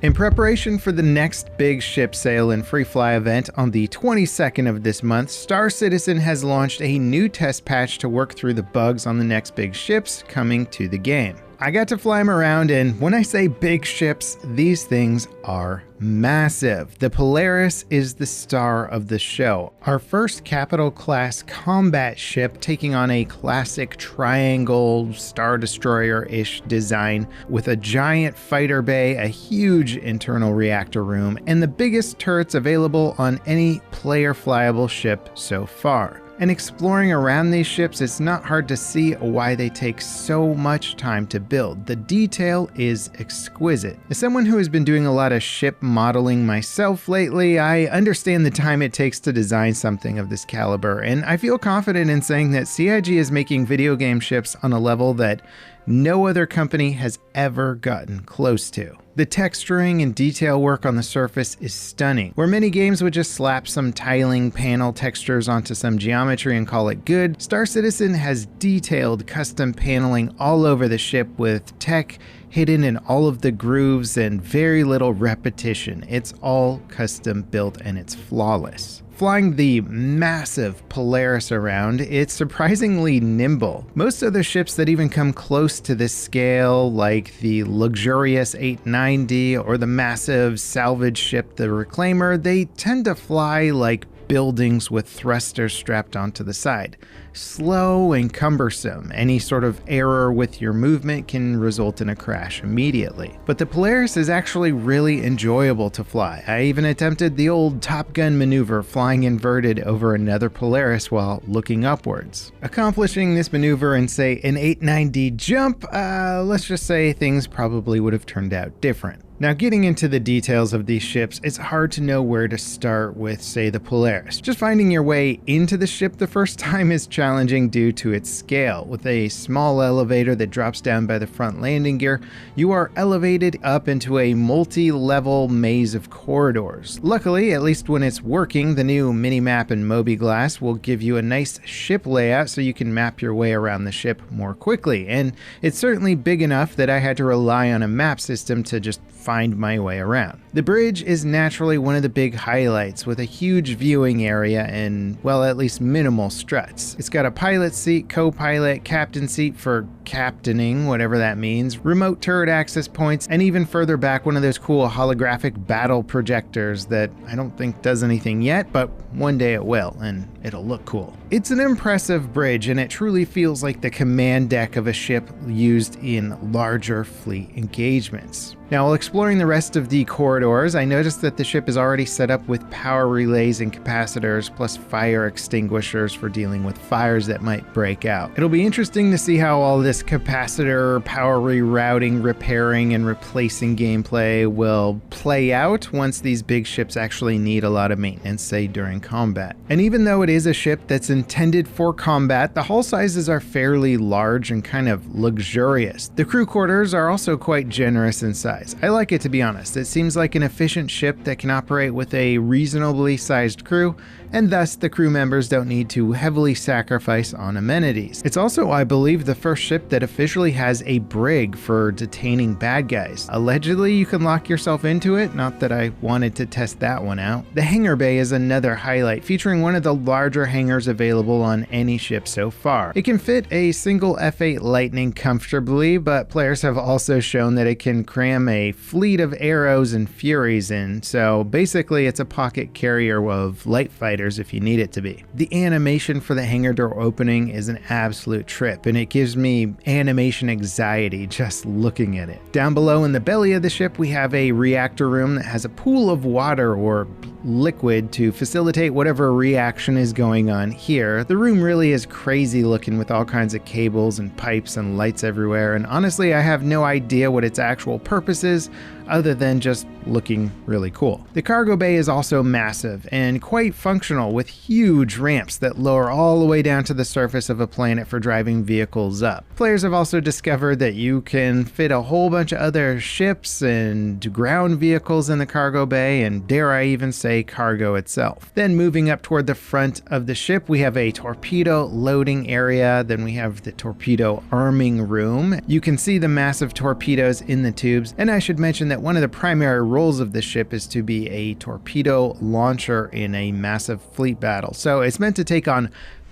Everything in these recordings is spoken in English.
In preparation for the next big ship sale and free fly event on the 22nd of this month, Star Citizen has launched a new test patch to work through the bugs on the next big ships coming to the game. I got to fly them around, and when I say big ships, these things are massive. The Polaris is the star of the show. Our first Captial Class combat ship, taking on a classic triangle Star Destroyer-ish design with a giant fighter bay, a huge internal reactor room, and the biggest turrets available on any player flyable ship so far. And exploring around these ships, it's not hard to see why they take so much time to build. The detail is exquisite. As someone who has been doing a lot of ship modeling myself lately, I understand the time it takes to design something of this caliber, and I feel confident in saying that CIG is making video game ships on a level that no other company has ever gotten close to. The texturing and detail work on the surface is stunning. Where many games would just slap some tiling panel textures onto some geometry and call it good, Star Citizen has detailed custom paneling all over the ship with tech hidden in all of the grooves and very little repetition. It's all custom built and it's flawless. Flying the massive Polaris around, it's surprisingly nimble. Most other ships that even come close to this scale, like the luxurious 890 or the massive salvage ship the Reclaimer, they tend to fly like buildings with thrusters strapped onto the side. Slow and cumbersome. Any sort of error with your movement can result in a crash immediately. But the Polaris is actually really enjoyable to fly. I even attempted the old Top Gun maneuver, flying inverted over another Polaris while looking upwards. Accomplishing this maneuver in, say, an 890 jump, let's just say things probably would have turned out different. Now, getting into the details of these ships, it's hard to know where to start with, say, the Polaris. Just finding your way into the ship the first time is challenging due to its scale. With a small elevator that drops down by the front landing gear, you are elevated up into a multi-level maze of corridors. Luckily, at least when it's working, the new mini-map and Mobi-Glass will give you a nice ship layout so you can map your way around the ship more quickly, and it's certainly big enough that I had to rely on a map system to just find my way around. The bridge is naturally one of the big highlights, with a huge viewing area and, well, at least minimal struts. It's got a pilot seat, co-pilot, captain seat for captaining, whatever that means, remote turret access points, and even further back, one of those cool holographic battle projectors that I don't think does anything yet, but one day it will, and it'll look cool. It's an impressive bridge, and it truly feels like the command deck of a ship used in larger fleet engagements. Now, while exploring the rest of the corridors, I noticed that the ship is already set up with power relays and capacitors, plus fire extinguishers for dealing with fires that might break out. It'll be interesting to see how all this capacitor, power rerouting, repairing, and replacing gameplay will play out once these big ships actually need a lot of maintenance, say during combat. And even though it is a ship that's intended for combat, the hull sizes are fairly large and kind of luxurious. The crew quarters are also quite generous in size. I like it, to be honest. It seems like an efficient ship that can operate with a reasonably sized crew, and thus the crew members don't need to heavily sacrifice on amenities. It's also, I believe, the first ship that officially has a brig for detaining bad guys. Allegedly, you can lock yourself into it, not that I wanted to test that one out. The hangar bay is another highlight, featuring one of the larger hangars available on any ship so far. It can fit a single F8 Lightning comfortably, but players have also shown that it can cram a fleet of Arrows and Furies in, so basically it's a pocket carrier of light fighters if you need it to be. The animation for the hangar door opening is an absolute trip, and it gives me animation anxiety just looking at it. Down below in the belly of the ship, we have a reactor room that has a pool of water or liquid to facilitate whatever reaction is going on here. The room really is crazy looking, with all kinds of cables and pipes and lights everywhere, and honestly I have no idea what its actual purpose is other than just looking really cool. The cargo bay is also massive and quite functional, with huge ramps that lower all the way down to the surface of a planet for driving vehicles up. Players have also discovered that you can fit a whole bunch of other ships and ground vehicles in the cargo bay, and dare I even say say, cargo itself. Then moving up toward the front of the ship, we have a torpedo loading area. Then we have the torpedo arming room. You can see the massive torpedoes in the tubes. And I should mention that one of the primary roles of the ship is to be a torpedo launcher in a massive fleet battle. So it's meant to take on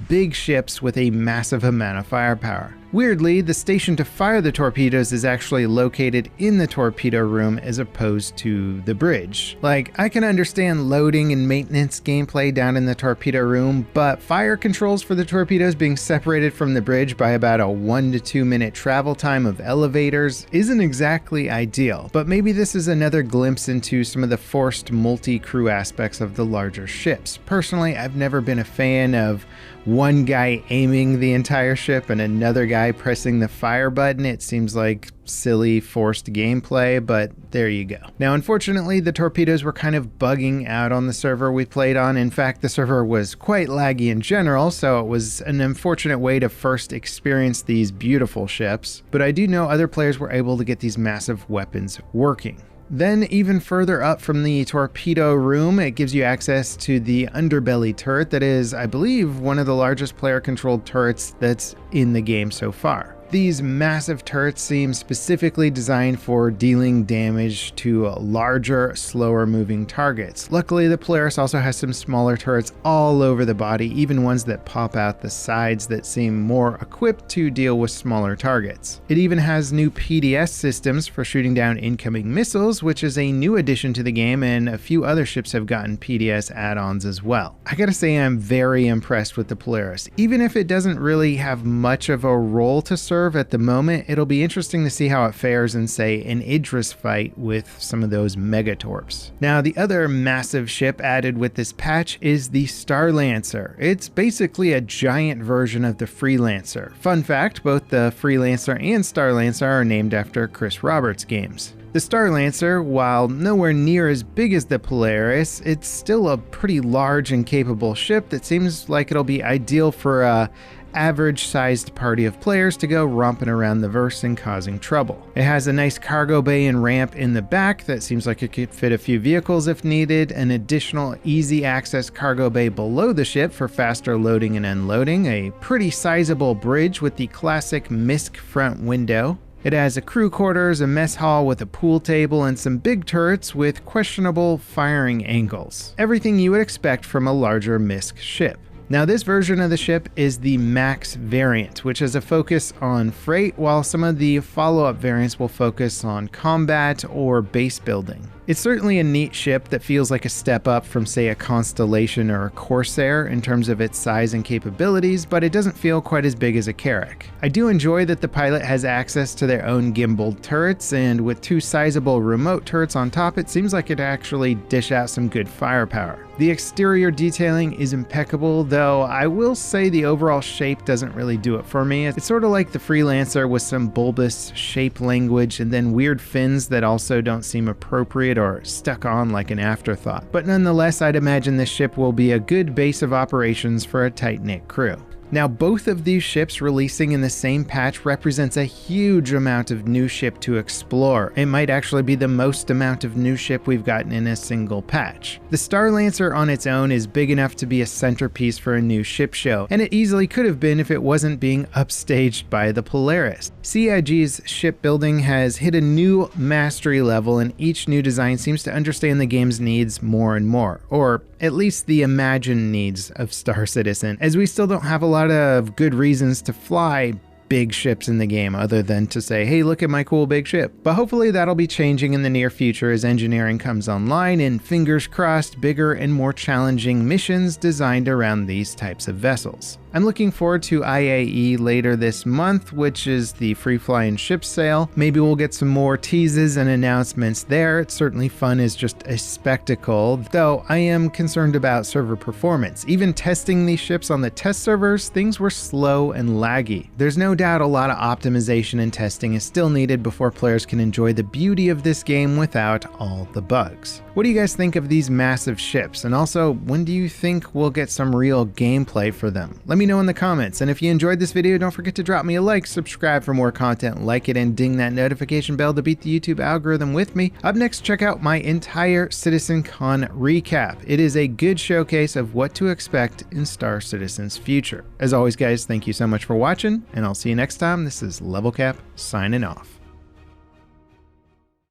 big ships with a massive amount of firepower. Weirdly, the station to fire the torpedoes is actually located in the torpedo room as opposed to the bridge. Like, I can understand loading and maintenance gameplay down in the torpedo room, but fire controls for the torpedoes being separated from the bridge by about a 1 to 2 minute travel time of elevators isn't exactly ideal. But maybe this is another glimpse into some of the forced multi-crew aspects of the larger ships. Personally, I've never been a fan of one guy aiming the entire ship and another guy pressing the fire button. It seems like silly forced gameplay, but there you go. Now, unfortunately, the torpedoes were kind of bugging out on the server we played on. In fact, the server was quite laggy in general, so it was an unfortunate way to first experience these beautiful ships. But I do know other players were able to get these massive weapons working. Then even further up from the torpedo room, it gives you access to the underbelly turret that is, I believe, one of the largest player-controlled turrets that's in the game so far. These massive turrets seem specifically designed for dealing damage to larger, slower moving targets. Luckily, the Polaris also has some smaller turrets all over the body, even ones that pop out the sides that seem more equipped to deal with smaller targets. It even has new PDS systems for shooting down incoming missiles, which is a new addition to the game, and a few other ships have gotten PDS add-ons as well. I gotta say, I'm very impressed with the Polaris. Even if it doesn't really have much of a role to serve at the moment, it'll be interesting to see how it fares in, say, an Idris fight with some of those megatorps. Now, the other massive ship added with this patch is the Starlancer. It's basically a giant version of the Freelancer. Fun fact, both the Freelancer and Starlancer are named after Chris Roberts games. The Starlancer, while nowhere near as big as the Polaris, it's still a pretty large and capable ship that seems like it'll be ideal for a average-sized party of players to go romping around the verse and causing trouble. It has a nice cargo bay and ramp in the back that seems like it could fit a few vehicles if needed, an additional easy access cargo bay below the ship for faster loading and unloading, a pretty sizable bridge with the classic MISC front window. It has a crew quarters, a mess hall with a pool table, and some big turrets with questionable firing angles. Everything you would expect from a larger MISC ship. Now, this version of the ship is the Max variant, which has a focus on freight, while some of the follow-up variants will focus on combat or base building. It's certainly a neat ship that feels like a step up from, say, a Constellation or a Corsair in terms of its size and capabilities, but it doesn't feel quite as big as a Carrack. I do enjoy that the pilot has access to their own gimbaled turrets, and with two sizable remote turrets on top, it seems like it actually dish out some good firepower. The exterior detailing is impeccable, though I will say the overall shape doesn't really do it for me. It's sort of like the Freelancer with some bulbous shape language and then weird fins that also don't seem appropriate or stuck on like an afterthought. But nonetheless, I'd imagine this ship will be a good base of operations for a tight-knit crew. Now, both of these ships releasing in the same patch represents a huge amount of new ship to explore. It might actually be the most amount of new ship we've gotten in a single patch. The Starlancer on its own is big enough to be a centerpiece for a new ship show, and it easily could have been if it wasn't being upstaged by the Polaris. CIG's shipbuilding has hit a new mastery level, and each new design seems to understand the game's needs more and more, or at least the imagined needs of Star Citizen, as we still don't have a lot of good reasons to fly big ships in the game other than to say, hey, look at my cool big ship. But hopefully that'll be changing in the near future as engineering comes online, and fingers crossed, bigger and more challenging missions designed around these types of vessels. I'm looking forward to IAE later this month, which is the free flying ship sale. Maybe we'll get some more teases and announcements there. It's certainly fun as just a spectacle, though I am concerned about server performance. Even testing these ships on the test servers, things were slow and laggy. There's no doubt a lot of optimization and testing is still needed before players can enjoy the beauty of this game without all the bugs. What do you guys think of these massive ships? And also, when do you think we'll get some real gameplay for them? Let me know in the comments. And if you enjoyed this video, don't forget to drop me a like, subscribe for more content, like it, and ding that notification bell to beat the YouTube algorithm with me. Up next, check out my entire CitizenCon recap. It is a good showcase of what to expect in Star Citizen's future. As always, guys, thank you so much for watching, and I'll see you next time. This is Level Cap signing off.